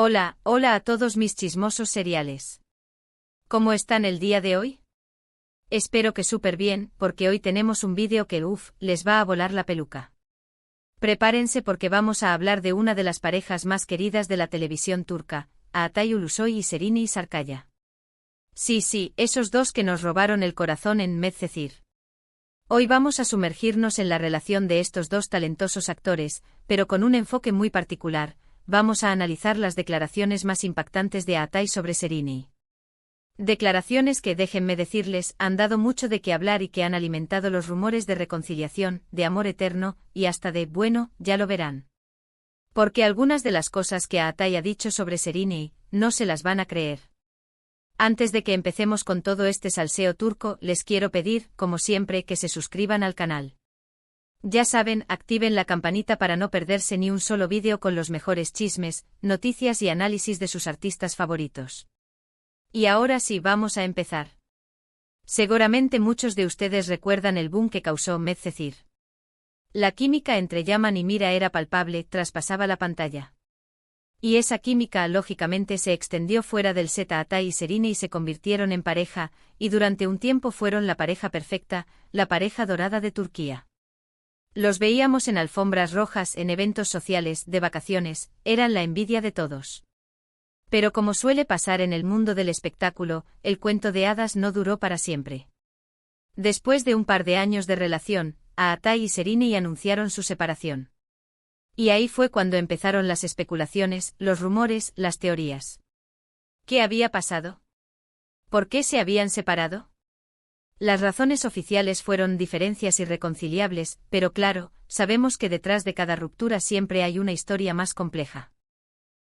Hola, hola a todos mis chismosos seriales. ¿Cómo están el día de hoy? Espero que súper bien, porque hoy tenemos un vídeo que les va a volar la peluca. Prepárense porque vamos a hablar de una de las parejas más queridas de la televisión turca, Atay Ulusoy y Serini Sarkaya. Sí, esos dos que nos robaron el corazón en Medcezir. Hoy vamos a sumergirnos en la relación de estos dos talentosos actores, pero con un enfoque muy particular. Vamos a analizar las declaraciones más impactantes de Atay sobre Serini. Declaraciones que, déjenme decirles, han dado mucho de qué hablar y que han alimentado los rumores de reconciliación, de amor eterno, y hasta de, bueno, ya lo verán. Porque algunas de las cosas que Atay ha dicho sobre Serini, no se las van a creer. Antes de que empecemos con todo este salseo turco, les quiero pedir, como siempre, que se suscriban al canal. Ya saben, activen la campanita para no perderse ni un solo vídeo con los mejores chismes, noticias y análisis de sus artistas favoritos. Y ahora sí, vamos a empezar. Seguramente muchos de ustedes recuerdan el boom que causó Medcezir. La química entre Yaman y Mira era palpable, traspasaba la pantalla. Y esa química lógicamente se extendió fuera del set a Atay y Serini y se convirtieron en pareja, y durante un tiempo fueron la pareja perfecta, la pareja dorada de Turquía. Los veíamos en alfombras rojas, en eventos sociales, de vacaciones, eran la envidia de todos. Pero como suele pasar en el mundo del espectáculo, el cuento de hadas no duró para siempre. Después de un par de años de relación, Atay y Serini anunciaron su separación. Y ahí fue cuando empezaron las especulaciones, los rumores, las teorías. ¿Qué había pasado? ¿Por qué se habían separado? Las razones oficiales fueron diferencias irreconciliables, pero claro, sabemos que detrás de cada ruptura siempre hay una historia más compleja.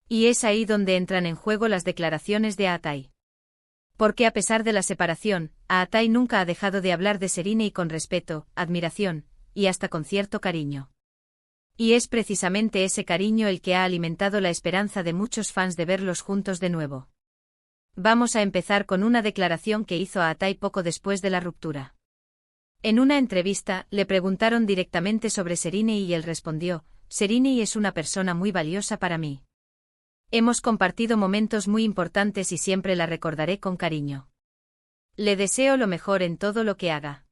Y es ahí donde entran en juego las declaraciones de Atay. Porque a pesar de la separación, Atay nunca ha dejado de hablar de Serini con respeto, admiración, y hasta con cierto cariño. Y es precisamente ese cariño el que ha alimentado la esperanza de muchos fans de verlos juntos de nuevo. Vamos a empezar con una declaración que hizo Atay poco después de la ruptura. En una entrevista, le preguntaron directamente sobre Serini y él respondió: Serini es una persona muy valiosa para mí. Hemos compartido momentos muy importantes y siempre la recordaré con cariño. Le deseo lo mejor en todo lo que haga.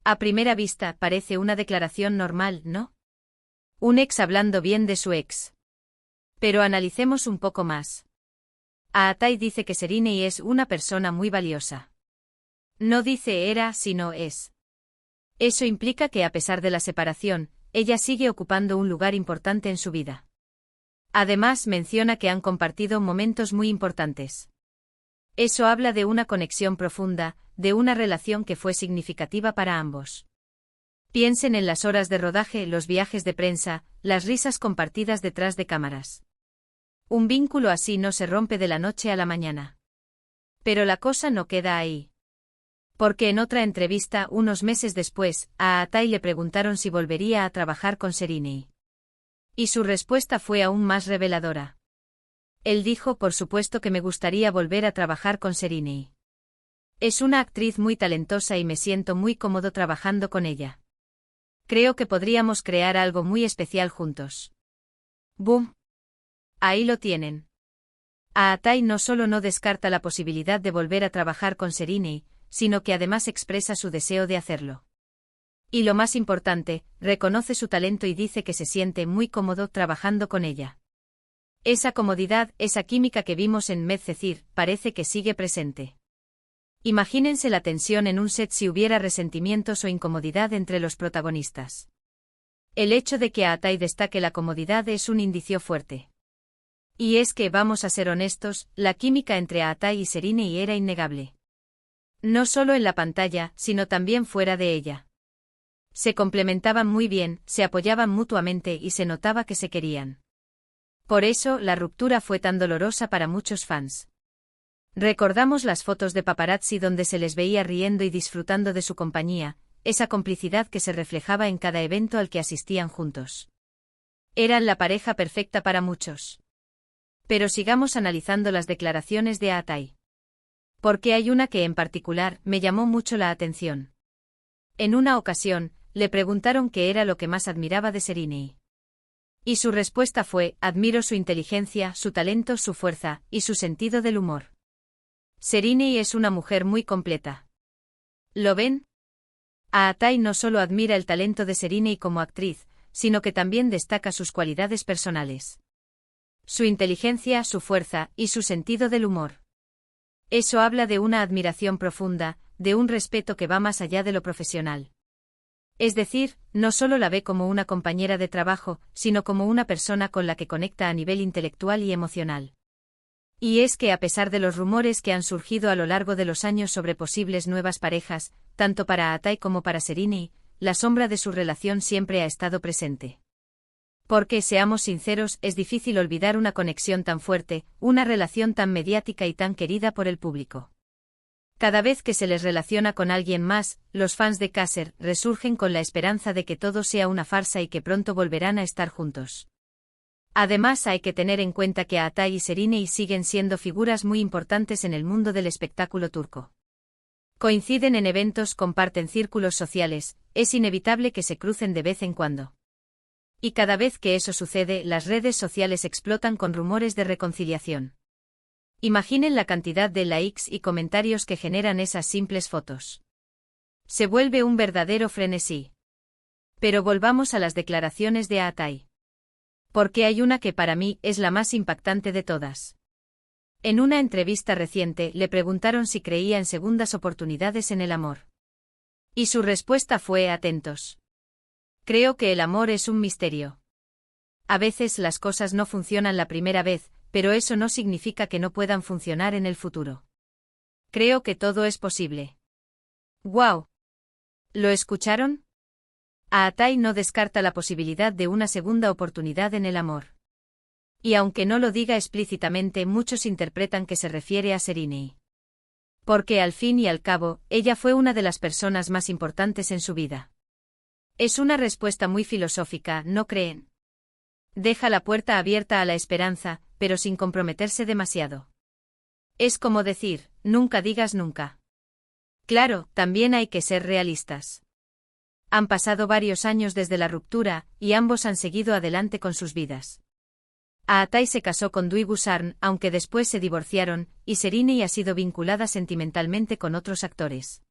A primera vista, parece una declaración normal, ¿no? Un ex hablando bien de su ex. Pero analicemos un poco más. Atay dice que Serini es una persona muy valiosa. No dice era, sino es. Eso implica que a pesar de la separación, ella sigue ocupando un lugar importante en su vida. Además menciona que han compartido momentos muy importantes. Eso habla de una conexión profunda, de una relación que fue significativa para ambos. Piensen en las horas de rodaje, los viajes de prensa, las risas compartidas detrás de cámaras. Un vínculo así no se rompe de la noche a la mañana. Pero la cosa no queda ahí. Porque en otra entrevista, unos meses después, a Atay le preguntaron si volvería a trabajar con Serini. Y su respuesta fue aún más reveladora. Él dijo: por supuesto que me gustaría volver a trabajar con Serini. Es una actriz muy talentosa y me siento muy cómodo trabajando con ella. Creo que podríamos crear algo muy especial juntos. ¡Boom! Ahí lo tienen. Atay no solo no descarta la posibilidad de volver a trabajar con Serini, sino que además expresa su deseo de hacerlo. Y lo más importante, reconoce su talento y dice que se siente muy cómodo trabajando con ella. Esa comodidad, esa química que vimos en Medcezir, parece que sigue presente. Imagínense la tensión en un set si hubiera resentimientos o incomodidad entre los protagonistas. El hecho de que Atay destaque la comodidad es un indicio fuerte. Y es que, vamos a ser honestos, la química entre Atay y Serini era innegable. No solo en la pantalla, sino también fuera de ella. Se complementaban muy bien, se apoyaban mutuamente y se notaba que se querían. Por eso, la ruptura fue tan dolorosa para muchos fans. Recordamos las fotos de paparazzi donde se les veía riendo y disfrutando de su compañía, esa complicidad que se reflejaba en cada evento al que asistían juntos. Eran la pareja perfecta para muchos. Pero sigamos analizando las declaraciones de Atay. Porque hay una que en particular me llamó mucho la atención. En una ocasión, le preguntaron qué era lo que más admiraba de Serini. Y su respuesta fue: admiro su inteligencia, su talento, su fuerza, y su sentido del humor. Serena es una mujer muy completa. ¿Lo ven? Aatai no solo admira el talento de Serena como actriz, sino que también destaca sus cualidades personales. Su inteligencia, su fuerza, y su sentido del humor. Eso habla de una admiración profunda, de un respeto que va más allá de lo profesional. Es decir, no solo la ve como una compañera de trabajo, sino como una persona con la que conecta a nivel intelectual y emocional. Y es que a pesar de los rumores que han surgido a lo largo de los años sobre posibles nuevas parejas, tanto para Aatai como para Serena, la sombra de su relación siempre ha estado presente. Porque, seamos sinceros, es difícil olvidar una conexión tan fuerte, una relación tan mediática y tan querida por el público. Cada vez que se les relaciona con alguien más, los fans de Kasser resurgen con la esperanza de que todo sea una farsa y que pronto volverán a estar juntos. Además, hay que tener en cuenta que Aatai y Serena siguen siendo figuras muy importantes en el mundo del espectáculo turco. Coinciden en eventos, comparten círculos sociales, es inevitable que se crucen de vez en cuando. Y cada vez que eso sucede, las redes sociales explotan con rumores de reconciliación. Imaginen la cantidad de likes y comentarios que generan esas simples fotos. Se vuelve un verdadero frenesí. Pero volvamos a las declaraciones de Aatai. Porque hay una que para mí es la más impactante de todas. En una entrevista reciente le preguntaron si creía en segundas oportunidades en el amor. Y su respuesta fue: atentos. Creo que el amor es un misterio. A veces las cosas no funcionan la primera vez, pero eso no significa que no puedan funcionar en el futuro. Creo que todo es posible. ¡Guau! ¿Lo escucharon? Aatai no descarta la posibilidad de una segunda oportunidad en el amor. Y aunque no lo diga explícitamente, muchos interpretan que se refiere a Serena. Porque al fin y al cabo, ella fue una de las personas más importantes en su vida. Es una respuesta muy filosófica, ¿no creen? Deja la puerta abierta a la esperanza, pero sin comprometerse demasiado. Es como decir: nunca digas nunca. Claro, también hay que ser realistas. Han pasado varios años desde la ruptura, y ambos han seguido adelante con sus vidas. Aatai se casó con Dwi Gusarn, aunque después se divorciaron, y Serena ha sido vinculada sentimentalmente con otros actores.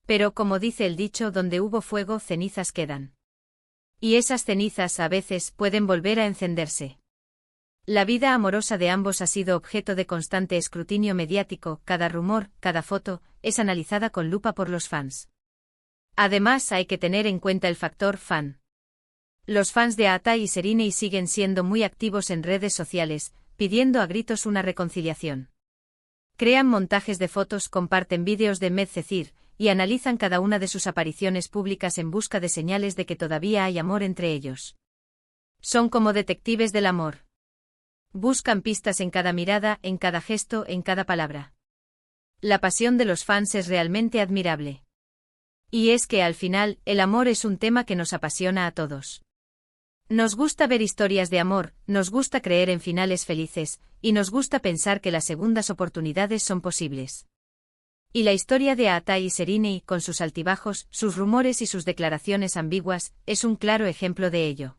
Pero como dice el dicho, donde hubo fuego, cenizas quedan. Y esas cenizas a veces pueden volver a encenderse. La vida amorosa de ambos ha sido objeto de constante escrutinio mediático, cada rumor, cada foto, es analizada con lupa por los fans. Además, hay que tener en cuenta el factor fan. Los fans de Aatai y Serena siguen siendo muy activos en redes sociales, pidiendo a gritos una reconciliación. Crean montajes de fotos, comparten vídeos de Medcezir, y analizan cada una de sus apariciones públicas en busca de señales de que todavía hay amor entre ellos. Son como detectives del amor. Buscan pistas en cada mirada, en cada gesto, en cada palabra. La pasión de los fans es realmente admirable. Y es que al final, el amor es un tema que nos apasiona a todos. Nos gusta ver historias de amor, nos gusta creer en finales felices, y nos gusta pensar que las segundas oportunidades son posibles. Y la historia de Aatai y Serena, con sus altibajos, sus rumores y sus declaraciones ambiguas, es un claro ejemplo de ello.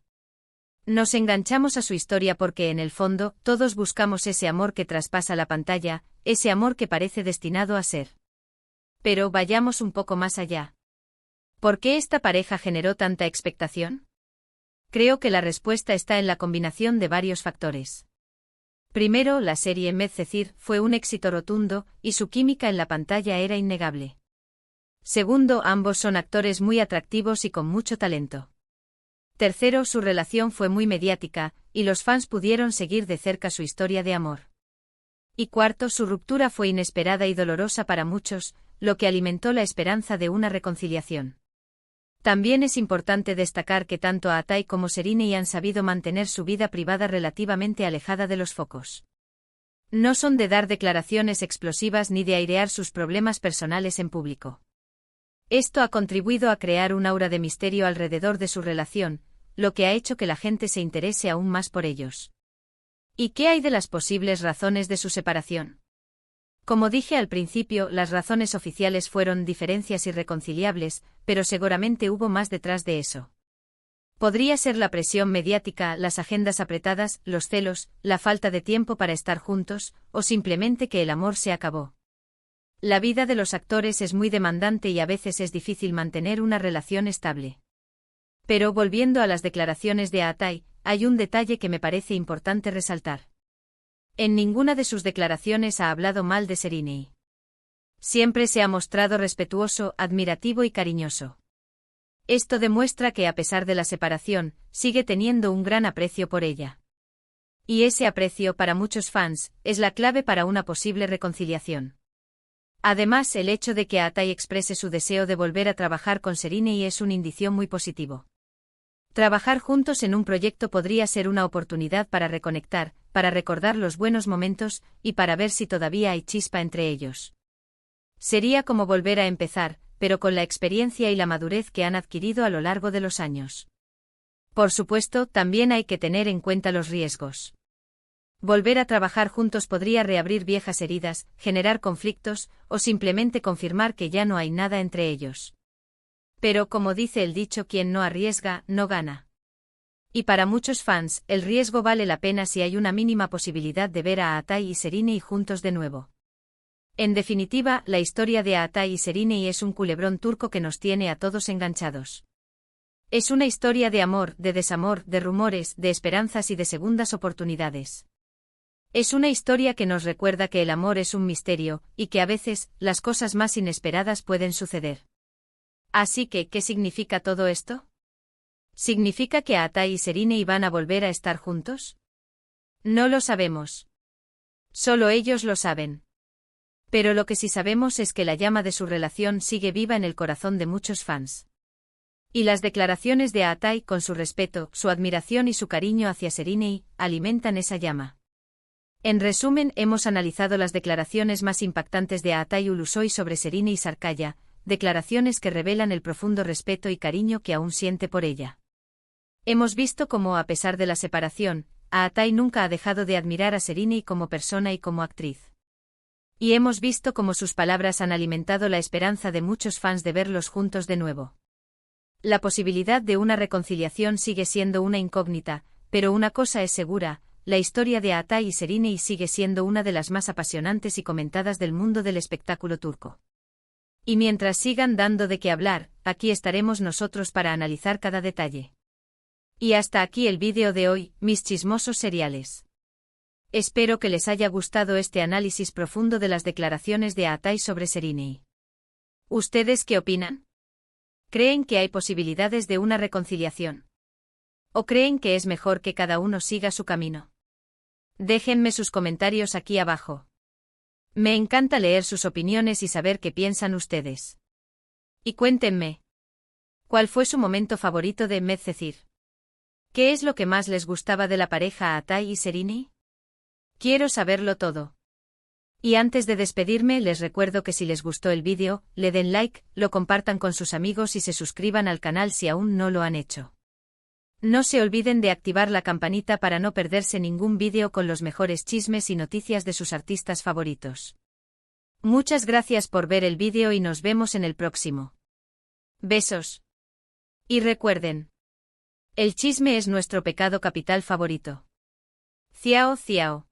Nos enganchamos a su historia porque en el fondo, todos buscamos ese amor que traspasa la pantalla, ese amor que parece destinado a ser. Pero vayamos un poco más allá. ¿Por qué esta pareja generó tanta expectación? Creo que la respuesta está en la combinación de varios factores. Primero, la serie Medcezir fue un éxito rotundo, y su química en la pantalla era innegable. Segundo, ambos son actores muy atractivos y con mucho talento. Tercero, su relación fue muy mediática, y los fans pudieron seguir de cerca su historia de amor. Y cuarto, su ruptura fue inesperada y dolorosa para muchos, lo que alimentó la esperanza de una reconciliación. También es importante destacar que tanto Aatai como Serena han sabido mantener su vida privada relativamente alejada de los focos. No son de dar declaraciones explosivas ni de airear sus problemas personales en público. Esto ha contribuido a crear un aura de misterio alrededor de su relación, lo que ha hecho que la gente se interese aún más por ellos. ¿Y qué hay de las posibles razones de su separación? Como dije al principio, las razones oficiales fueron diferencias irreconciliables, pero seguramente hubo más detrás de eso. Podría ser la presión mediática, las agendas apretadas, los celos, la falta de tiempo para estar juntos, o simplemente que el amor se acabó. La vida de los actores es muy demandante y a veces es difícil mantener una relación estable. Pero volviendo a las declaraciones de Atay, hay un detalle que me parece importante resaltar. En ninguna de sus declaraciones ha hablado mal de Sereni. Siempre se ha mostrado respetuoso, admirativo y cariñoso. Esto demuestra que a pesar de la separación, sigue teniendo un gran aprecio por ella. Y ese aprecio para muchos fans es la clave para una posible reconciliación. Además, el hecho de que Atay exprese su deseo de volver a trabajar con Sereni es un indicio muy positivo. Trabajar juntos en un proyecto podría ser una oportunidad para reconectar, para recordar los buenos momentos y para ver si todavía hay chispa entre ellos. Sería como volver a empezar, pero con la experiencia y la madurez que han adquirido a lo largo de los años. Por supuesto, también hay que tener en cuenta los riesgos. Volver a trabajar juntos podría reabrir viejas heridas, generar conflictos, o simplemente confirmar que ya no hay nada entre ellos. Pero como dice el dicho, quien no arriesga, no gana. Y para muchos fans, el riesgo vale la pena si hay una mínima posibilidad de ver a Atay y Sereni juntos de nuevo. En definitiva, la historia de Atay y Sereni es un culebrón turco que nos tiene a todos enganchados. Es una historia de amor, de desamor, de rumores, de esperanzas y de segundas oportunidades. Es una historia que nos recuerda que el amor es un misterio, y que a veces, las cosas más inesperadas pueden suceder. Así que, ¿qué significa todo esto? ¿Significa que Atay y Sereni van a volver a estar juntos? No lo sabemos. Solo ellos lo saben. Pero lo que sí sabemos es que la llama de su relación sigue viva en el corazón de muchos fans. Y las declaraciones de Atay, con su respeto, su admiración y su cariño hacia Sereni, alimentan esa llama. En resumen, hemos analizado las declaraciones más impactantes de Atay Ulusoy sobre Sereni y Sarkaya, declaraciones que revelan el profundo respeto y cariño que aún siente por ella. Hemos visto cómo, a pesar de la separación, Atay nunca ha dejado de admirar a Sereni como persona y como actriz. Y hemos visto cómo sus palabras han alimentado la esperanza de muchos fans de verlos juntos de nuevo. La posibilidad de una reconciliación sigue siendo una incógnita, pero una cosa es segura, la historia de Atay y Sereni sigue siendo una de las más apasionantes y comentadas del mundo del espectáculo turco. Y mientras sigan dando de qué hablar, aquí estaremos nosotros para analizar cada detalle. Y hasta aquí el vídeo de hoy, mis chismosos seriales. Espero que les haya gustado este análisis profundo de las declaraciones de Atay sobre Sereni. ¿Ustedes qué opinan? ¿Creen que hay posibilidades de una reconciliación? ¿O creen que es mejor que cada uno siga su camino? Déjenme sus comentarios aquí abajo. Me encanta leer sus opiniones y saber qué piensan ustedes. Y cuéntenme, ¿cuál fue su momento favorito de Medcezir? ¿Qué es lo que más les gustaba de la pareja Atay y Sereni? Quiero saberlo todo. Y antes de despedirme, les recuerdo que si les gustó el vídeo, le den like, lo compartan con sus amigos y se suscriban al canal si aún no lo han hecho. No se olviden de activar la campanita para no perderse ningún vídeo con los mejores chismes y noticias de sus artistas favoritos. Muchas gracias por ver el vídeo y nos vemos en el próximo. Besos. Y recuerden, el chisme es nuestro pecado capital favorito. Ciao, ciao.